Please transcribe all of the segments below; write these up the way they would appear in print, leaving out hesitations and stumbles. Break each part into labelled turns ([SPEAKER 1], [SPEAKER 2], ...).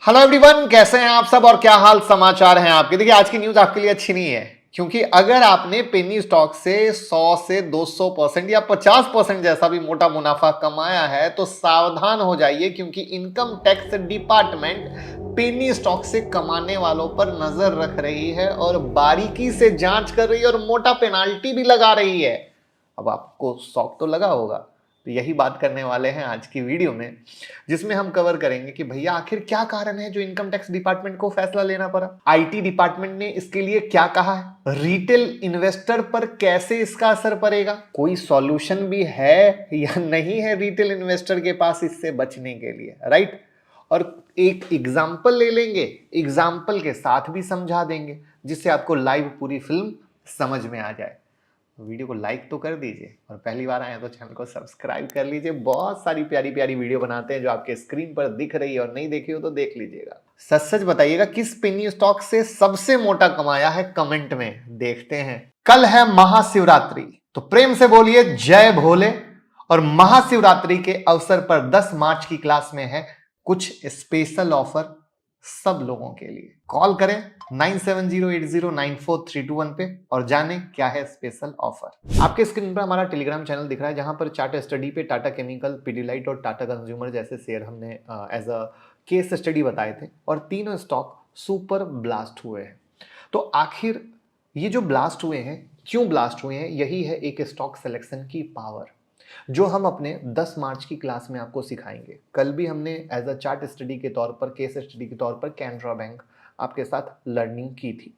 [SPEAKER 1] Hello everyone, कैसे हैं आप सब और क्या हाल समाचार हैं आपके। देखिए, आज की न्यूज आपके लिए अच्छी नहीं है, क्योंकि अगर आपने पेनी स्टॉक से 100 से 200% या 50% जैसा भी मोटा मुनाफा कमाया है तो सावधान हो जाइए, क्योंकि income tax department penny stock से कमाने वालों पर नजर रख रही है और बारीकी से जांच कर रही है और मोटा पेनाल्टी भी लगा रही है। अब आपको शौक तो लगा होगा, तो यही बात करने वाले हैं आज की वीडियो में, जिसमें हम कवर करेंगे कि भैया आखिर क्या कारण है जो इनकम टैक्स डिपार्टमेंट को फैसला लेना पड़ा। आईटी डिपार्टमेंट ने इसके लिए क्या कहा है, रिटेल इन्वेस्टर पर कैसे इसका असर पड़ेगा, कोई सॉल्यूशन भी है या नहीं है रिटेल इन्वेस्टर के पास इससे बचने के लिए, राइट। और एक एग्जाम्पल ले लेंगे, एग्जाम्पल के साथ भी समझा देंगे, जिससे आपको लाइव पूरी फिल्म समझ में आ जाए। वीडियो को लाइक तो कर दीजिए और पहली बार आए तो चैनल को सब्सक्राइब कर लीजिए। बहुत सारी प्यारी प्यारी वीडियो बनाते हैं जो आपके स्क्रीन पर दिख रही है, और नहीं देखी हो तो देख लीजिएगा। सच सच बताइएगा, किस पेनी स्टॉक से सबसे मोटा कमाया है, कमेंट में देखते हैं। कल है महाशिवरात्रि, तो प्रेम से बोलिए जय भोले। और महाशिवरात्रि के अवसर पर 10 मार्च की क्लास में है कुछ स्पेशल ऑफर सब लोगों के लिए। कॉल करें 9708094321 पे और जाने क्या है स्पेशल ऑफर। आपके स्क्रीन पर हमारा टेलीग्राम चैनल दिख रहा है, जहां पर चार्ट स्टडी पे टाटा केमिकल, पीडीलाइट और टाटा कंज्यूमर जैसे शेयर हमने एज अ केस स्टडी बताए थे, और तीनों स्टॉक सुपर ब्लास्ट हुए हैं। तो आखिर ये जो ब्लास्ट हुए हैं, क्यों ब्लास्ट हुए हैं, यही है एक स्टॉक सिलेक्शन की पावर, जो हम अपने 10 मार्च की क्लास में आपको सिखाएंगे। कल भी हमने एज अ चार्ट स्टडी के तौर पर, केस स्टडी के तौर पर कैनरा बैंक आपके साथ लर्निंग की थी।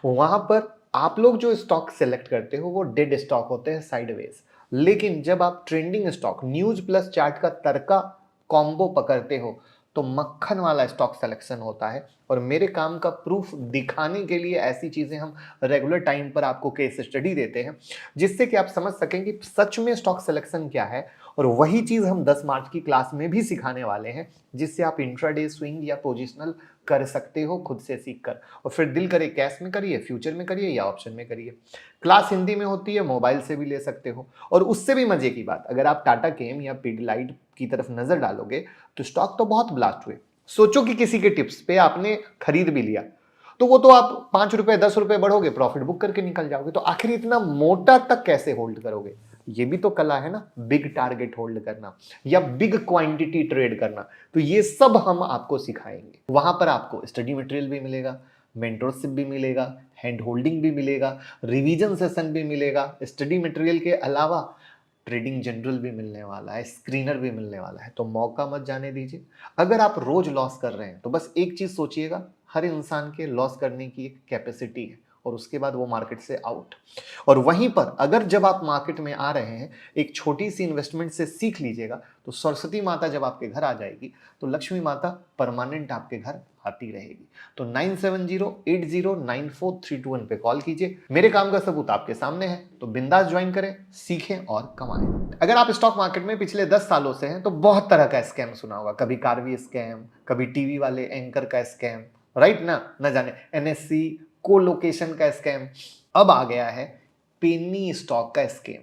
[SPEAKER 1] वहां पर आप लोग जो स्टॉक सेलेक्ट करते हो वो डेड स्टॉक होते हैं, साइडवेज। लेकिन जब आप trending stock, news plus chart का तड़का कॉम्बो पकड़ते हो, तो मक्खन वाला स्टॉक सिलेक्शन होता है। और मेरे काम का प्रूफ दिखाने के लिए ऐसी चीजें हम रेगुलर टाइम पर आपको केस स्टडी देते हैं, जिससे कि आप समझ सकें कि सच में स्टॉक सिलेक्शन क्या है। और वही चीज हम 10 मार्च की क्लास में भी सिखाने वाले हैं, जिससे आप इंट्राडे स्विंग या पोजिशनल कर सकते हो खुद से सीखकर। और फिर दिल करे कैश में करिए, फ्यूचर में करिए या ऑप्शन में करिए। क्लास हिंदी में होती है, मोबाइल से भी ले सकते हो। और उससे भी मजे की बात, अगर आप टाटा केम या पीडीलाइट की तरफ नजर डालोगे तो स्टॉक तो बहुत ब्लास्ट हुए। सोचो कि किसी के टिप्स पे आपने खरीद भी लिया, तो वो तो आप 5 रुपए 10 रुपए बढ़ोगे, प्रॉफिट बुक करके निकल जाओगे। तो आखिर इतना मोटा तक कैसे होल्ड करोगे, ये भी तो कला है ना, बिग टारगेट होल्ड करना या बिग क्वांटिटी ट्रेड करना। तो ये सब हम आपको सिखाएंगे। वहां पर आपको स्टडी मटेरियल भी मिलेगा, मेंटरशिप भी मिलेगा, हैंड होल्डिंग भी मिलेगा, रिवीजन सेशन भी मिलेगा। स्टडी मटेरियल के अलावा ट्रेडिंग जनरल भी मिलने वाला है, स्क्रीनर भी मिलने वाला है। तो मौका मत जाने दीजिए। अगर आप रोज लॉस कर रहे हैं तो बस एक चीज सोचिएगा, हर इंसान के लॉस करने की एक कैपेसिटी है, और उसके बाद वो मार्केट से आउट। और वहीं पर अगर जब आप मार्केट में आ रहे हैं, एक छोटी सी इन्वेस्टमेंट से सीख लीजिएगा, तो सरस्वती माता जब आपके घर आ जाएगी तो लक्ष्मी माता परमानेंट आपके घर आती रहेगी। तो 9708094321 पे कॉल कीजिए। मेरे काम का सबूत आपके सामने है, तो बिंदास ज्वाइन करें, सीखें और कमाएं। अगर आप स्टॉक मार्केट में पिछले 10 सालों से हैं तो बहुत तरह का स्कैम सुना होगा। कभी कार्वी स्कैम, कभी टीवी वाले एंकर का स्कैम, राइट ना, न जाने एनएससी कोलोकेशन का स्कैम। अब आ गया है पेनी स्टॉक का स्कैम।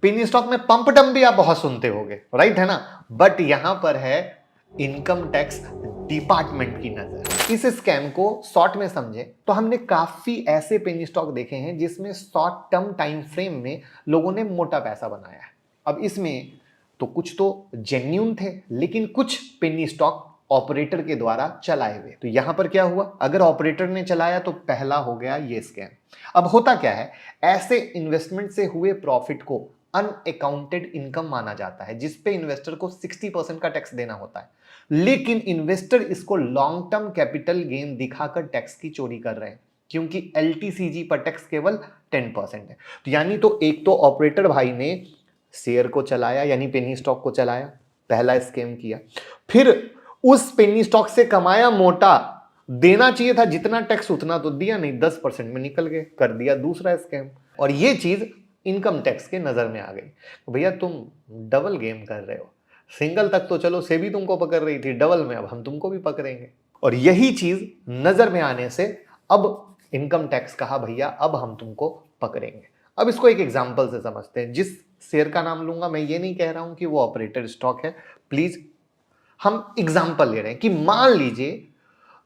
[SPEAKER 1] पेनी स्टॉक में पंप डंप भी आप बहुत सुनते होंगे, राइट है ना, बट यहां पर है इनकम टैक्स डिपार्टमेंट की नजर। इस स्कैम को शॉर्ट में समझे तो हमने काफी ऐसे पेनी स्टॉक देखे हैं जिसमें शॉर्ट टर्म टाइम फ्रेम में लोगों ने मोटा पैसा बनाया है। अब इसमें तो कुछ तो जेन्युइन थे, लेकिन कुछ पेनी स्टॉक ऑपरेटर के द्वारा चलाए हुए। तो यहां पर क्या हुआ, अगर ऑपरेटर ने चलाया तो पहला हो गया ये स्कैम। अब होता क्या है, ऐसे इन्वेस्टमेंट से हुए प्रॉफिट को अनअकाउंटेड इनकम माना जाता है, जिस पे इन्वेस्टर को 60% का टैक्स देना होता है। लेकिन इन्वेस्टर इसको लॉन्ग टर्म कैपिटल गेन दिखाकर टैक्स की चोरी कर रहे हैं, क्योंकि एलटीसीजी पर टैक्स केवल 10% है। तो यानी तो एक तो ऑपरेटर भाई ने शेयर को चलाया, यानी पेनी स्टॉक को चलाया, पहला स्कैम किया। फिर उस पेनी स्टॉक से कमाया मोटा, देना चाहिए था जितना टैक्स उतना तो दिया नहीं, 10% में निकल गए, कर दिया दूसरा स्कैम। और ये चीज इनकम टैक्स के नजर में आ गई। तो भैया तुम डबल गेम कर रहे हो, सिंगल तक तो चलो सेबी तुमको पकड़ रही थी, डबल में अब हम तुमको भी पकड़ेंगे। और यही चीज नजर में आने से अब इनकम टैक्स कहा भैया अब हम तुमको पकड़ेंगे। अब इसको एक एग्जांपल से समझते हैं। जिस शेयर का नाम लूंगा, मैं ये नहीं कह रहा हूं कि वो ऑपरेटर स्टॉक है, प्लीज हम एग्जांपल ले रहे हैं कि मान लीजिए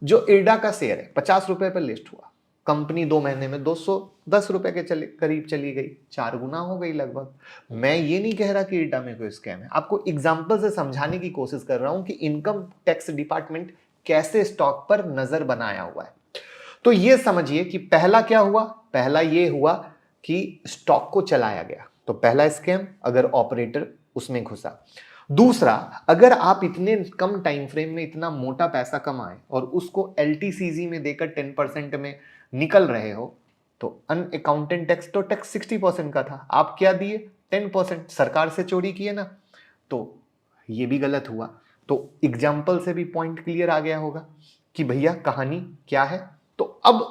[SPEAKER 1] जो इरडा का शेयर है 50 रुपए पर लिस्ट हुआ, कंपनी 2 महीने में 210 रुपए के करीब चली गई, 4 गुना हो गई लगभग। मैं ये नहीं कह रहा कि इरडा में कोई स्कैम है, आपको एग्जांपल से समझाने की कोशिश कर रहा हूं कि इनकम टैक्स डिपार्टमेंट कैसे स्टॉक पर नजर बनाया हुआ है। तो ये समझिए कि पहला क्या हुआ, पहला ये हुआ कि स्टॉक को चलाया गया, तो पहला स्कैम अगर ऑपरेटर उसमें घुसा। दूसरा, अगर आप इतने कम टाइम फ्रेम में इतना मोटा पैसा कमाए और उसको एलटीसीजी में देकर 10% में निकल रहे हो, तो अनअकाउंटेड टैक्स तो टैक्स 60% का था, आप क्या दिए 10%, सरकार से चोरी किए ना, तो ये भी गलत हुआ। तो एग्जाम्पल से भी पॉइंट क्लियर आ गया होगा कि भैया कहानी क्या है। तो अब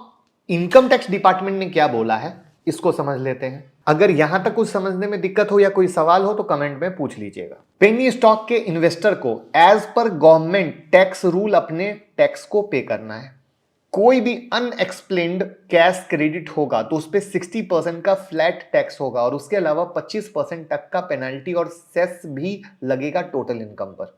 [SPEAKER 1] इनकम टैक्स डिपार्टमेंट ने क्या बोला है इसको समझ लेते हैं। अगर यहां तक कुछ समझने में दिक्कत हो या कोई सवाल हो तो कमेंट में पूछ लीजिएगा। पेनी स्टॉक के इन्वेस्टर को एज पर गवर्नमेंट टैक्स रूल अपने टैक्स को पे करना है। कोई भी अनएक्सप्लेन्ड कैश क्रेडिट होगा तो उस पर 60% का फ्लैट टैक्स होगा और उसके अलावा 25% तक का पेनल्टी और सेस भी लगेगा टोटल इनकम पर।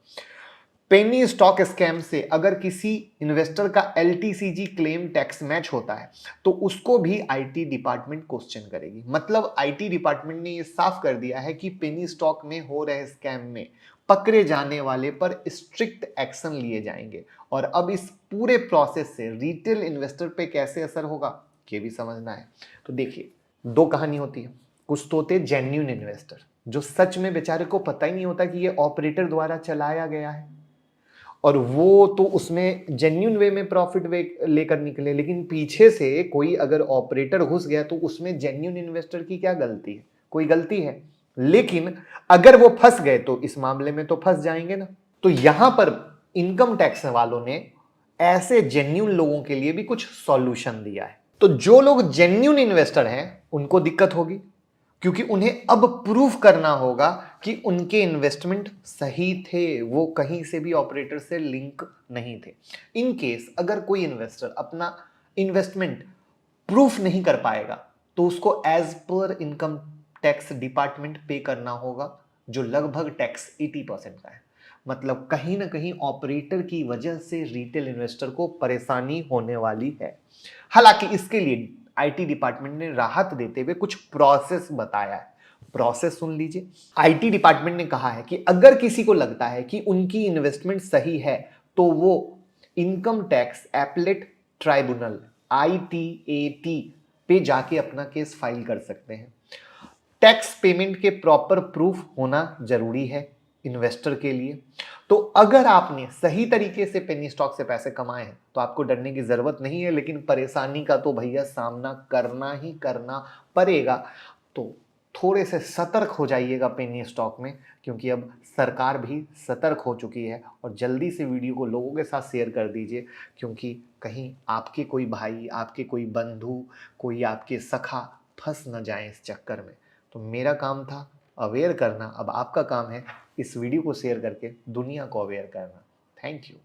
[SPEAKER 1] पेनी स्टॉक स्कैम से अगर किसी इन्वेस्टर का एलटीसीजी क्लेम टैक्स मैच होता है तो उसको भी आईटी डिपार्टमेंट क्वेश्चन करेगी। मतलब आईटी डिपार्टमेंट ने ये साफ कर दिया है कि पेनी स्टॉक में हो रहे स्कैम में पकड़े जाने वाले पर स्ट्रिक्ट एक्शन लिए जाएंगे। और अब इस पूरे प्रोसेस से रिटेल इन्वेस्टर पे कैसे असर होगा ये भी समझना है। तो देखिए, दो कहानी होती है। कुछ तो होते जेन्युइन इन्वेस्टर जो सच में बेचारे को पता ही नहीं होता कि ये ऑपरेटर द्वारा चलाया गया है और वो तो उसमें जेन्युइन वे में प्रॉफिट वे लेकर निकले, लेकिन पीछे से कोई अगर ऑपरेटर घुस गया तो उसमें जेन्युइन इन्वेस्टर की क्या गलती है, कोई गलती है। लेकिन अगर वो फंस गए तो इस मामले में तो फंस जाएंगे ना। तो यहां पर इनकम टैक्स वालों ने ऐसे जेन्युइन लोगों के लिए भी कुछ सॉल्यूशन दिया है। तो जो लोग जेन्युइन इन्वेस्टर हैं उनको दिक्कत होगी क्योंकि उन्हें अब प्रूफ करना होगा कि उनके इन्वेस्टमेंट सही थे, वो कहीं से भी ऑपरेटर से लिंक नहीं थे। इन केस अगर कोई इन्वेस्टर अपना इन्वेस्टमेंट प्रूफ नहीं कर पाएगा तो उसको as per income tax department पे करना होगा, जो लगभग टैक्स 80% का है। मतलब कहीं ना कहीं ऑपरेटर की वजह से रिटेल इन्वेस्टर को परेशानी होने वाली है। हालांकि इसके लिए आईटी डिपार्टमेंट ने राहत देते हुए कुछ प्रोसेस बताया है। प्रोसेस सुन लीजिए। आईटी डिपार्टमेंट ने कहा है कि अगर किसी को लगता है कि उनकी इन्वेस्टमेंट सही है तो वो income tax appellate tribunal ITAT पे जाके अपना केस फाइल कर सकते हैं। टैक्स पेमेंट के प्रॉपर प्रूफ होना जरूरी है इन्वेस्टर के लिए। तो अगर आपने सही तरीके से पेनी स्टॉक से पैसे कमाए हैं तो आपको डरने की जरूरत नहीं है, लेकिन परेशानी का तो भैया सामना करना ही करना पड़ेगा। तो थोड़े से सतर्क हो जाइएगा पेनी स्टॉक में, क्योंकि अब सरकार भी सतर्क हो चुकी है। और जल्दी से वीडियो को लोगों के साथ शेयर कर दीजिए, क्योंकि कहीं आपके कोई भाई, आपके कोई बंधु, कोई आपके सखा फंस न जाए इस चक्कर में। तो मेरा काम था अवेयर करना, अब आपका काम है इस वीडियो को शेयर करके दुनिया को अवेयर करना। Thank you.